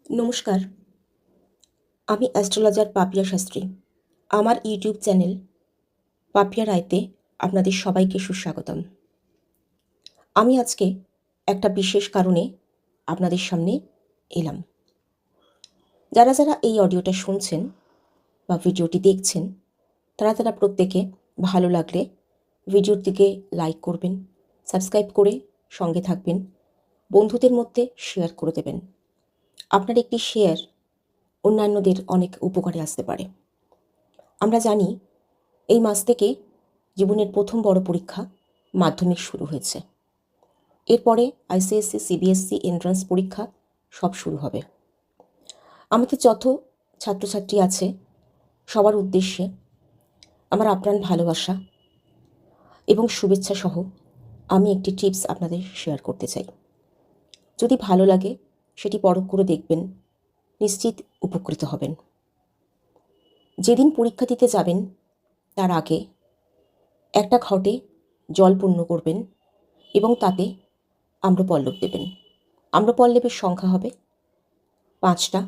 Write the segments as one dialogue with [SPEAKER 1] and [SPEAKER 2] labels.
[SPEAKER 1] নমস্কার, আমি অ্যাস্ট্রোলজার পাপিয়া শাস্ত্রী। আমার ইউটিউব চ্যানেল পাপিয়া রায়তে আপনাদের সবাইকে সুস্বাগতম। আমি আজকে একটা বিশেষ কারণে আপনাদের সামনে এলাম। যারা যারা এই অডিওটা শুনছেন বা ভিডিওটি দেখছেন, তারা প্রত্যেকে ভালো লাগলে ভিডিওটিকে লাইক করবেন, সাবস্ক্রাইব করে সঙ্গে থাকবেন, বন্ধুদের মধ্যে শেয়ার করে দেবেন। আপনার একটি শেয়ার অন্যান্যদের অনেক উপকারে আসতে পারে। আমরা জানি এই মাস থেকে জীবনের প্রথম বড় পরীক্ষা মাধ্যমিক শুরু হয়েছে। এরপরে আইসিএসসি, সিবিএসসি এন্ট্রান্স পরীক্ষা সব শুরু হবে। আমাদের যত ছাত্রছাত্রী আছে সবার উদ্দেশ্যে আমার আপ্রাণ ভালোবাসা এবং শুভেচ্ছা সহ আমি একটি টিপস আপনাদের শেয়ার করতে চাই। যদি ভালো লাগে সেটি পরখ করে দেখবেন, নিশ্চিত উপকৃত হবেন। যেদিন পরীক্ষা দিতে যাবেন তার আগে একটা ঘটে জল পূর্ণ করবেন এবং তাতে আম্রপল্লব দেবেন। আম্রপল্লবের সংখ্যা হবে 5টা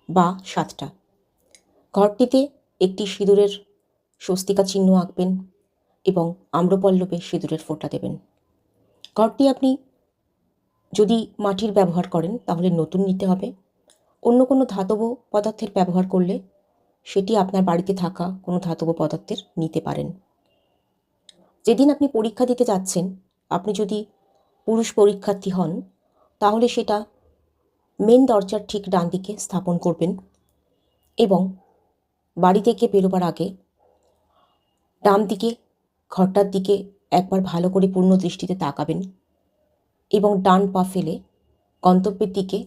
[SPEAKER 1] বা 7টা। ঘরটিতে একটি সিঁদুরের স্বস্তিকা চিহ্ন আঁকবেন এবং আম্রপল্লবে সিঁদুরের ফোঁটা দেবেন। ঘরটি আপনি যদি মাটির ব্যবহার করেন তাহলে নতুন নিতে হবে। অন্য কোনো ধাতব পদার্থের ব্যবহার করলে সেটি আপনার বাড়িতে থাকা কোনো ধাতব পদার্থের নিতে পারেন। যেদিন আপনি পরীক্ষা দিতে যাচ্ছেন, আপনি যদি পুরুষ পরীক্ষার্থী হন তাহলে সেটা মেন দরজার ঠিক ডান দিকে স্থাপন করবেন এবং বাড়ি থেকে বেরোবার আগে ডান দিকে ঘরটার দিকে একবার ভালো করে পূর্ণ দৃষ্টিতে তাকাবেন এবং ডান পা ফেলে গন্তব্যের দিকে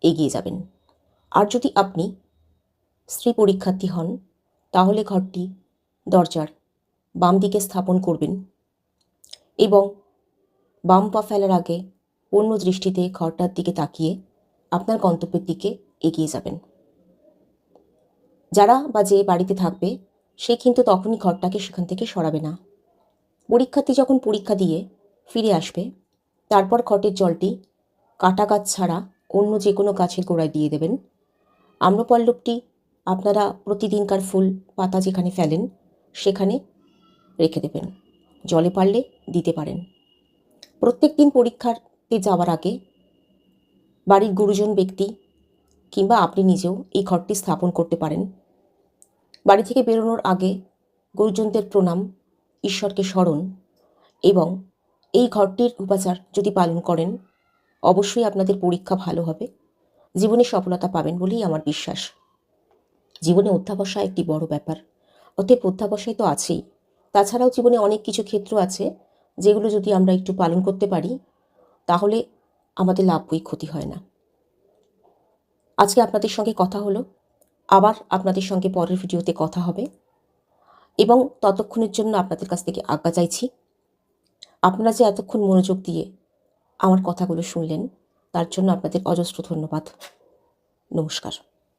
[SPEAKER 1] এগিয়ে যাবেন। আর যদি আপনি স্ত্রী পরীক্ষার্থী হন তাহলে ঘরটি দরজার বাম দিকে স্থাপন করবেন এবং বাম পা ফেলার আগে পূর্ণ দৃষ্টিতে ঘরটার দিকে তাকিয়ে আপনার গন্তব্যের দিকে এগিয়ে যাবেন। যারা বা যে বাড়িতে থাকবে সে কিন্তু তখনই ঘরটাকে সেখান থেকে সরাবে না। পরীক্ষার্থী যখন পরীক্ষা দিয়ে ফিরে আসবে তারপর ঘটের জলটি কাটা গাছ ছাড়া অন্য যে কোনো গাছের গোড়ায় দিয়ে দেবেন। আম্রপল্লবটি আপনারা প্রতিদিনকার ফুল পাতা যেখানে ফেলেন সেখানে রেখে দেবেন। জলে পারলে দিতে পারেন। প্রত্যেক দিন পরীক্ষাতে যাওয়ার আগে বাড়ির গুরুজন ব্যক্তি কিংবা আপনি নিজেও এই ঘরটি স্থাপন করতে পারেন। বাড়ি থেকে বেরোনোর আগে গুরুজনদের প্রণাম, ঈশ্বরকে স্মরণ এবং এই ঘরটির উপাচার যদি পালন করেন অবশ্যই আপনাদের পরীক্ষা ভালো হবে, জীবনে সফলতা পাবেন বলেই আমার বিশ্বাস। জীবনে অধ্যাবসা একটি বড় ব্যাপার, অতএব অধ্যাবসায় তো আছেই। তাছাড়াও জীবনে অনেক কিছু ক্ষেত্র আছে যেগুলো যদি আমরা একটু পালন করতে পারি তাহলে আমাদের লাভ বই ক্ষতি হয় না। আজকে আপনাদের সঙ্গে কথা হলো, আবার আপনাদের সঙ্গে পরের ভিডিওতে কথা হবে এবং ততক্ষণের জন্য আপনাদের কাছ থেকে আজ্ঞা চাইছি। আপনারা যে এতক্ষণ মনোযোগ দিয়ে আমার কথাগুলো শুনলেন তার জন্য আপনাদের অজস্র ধন্যবাদ। নমস্কার।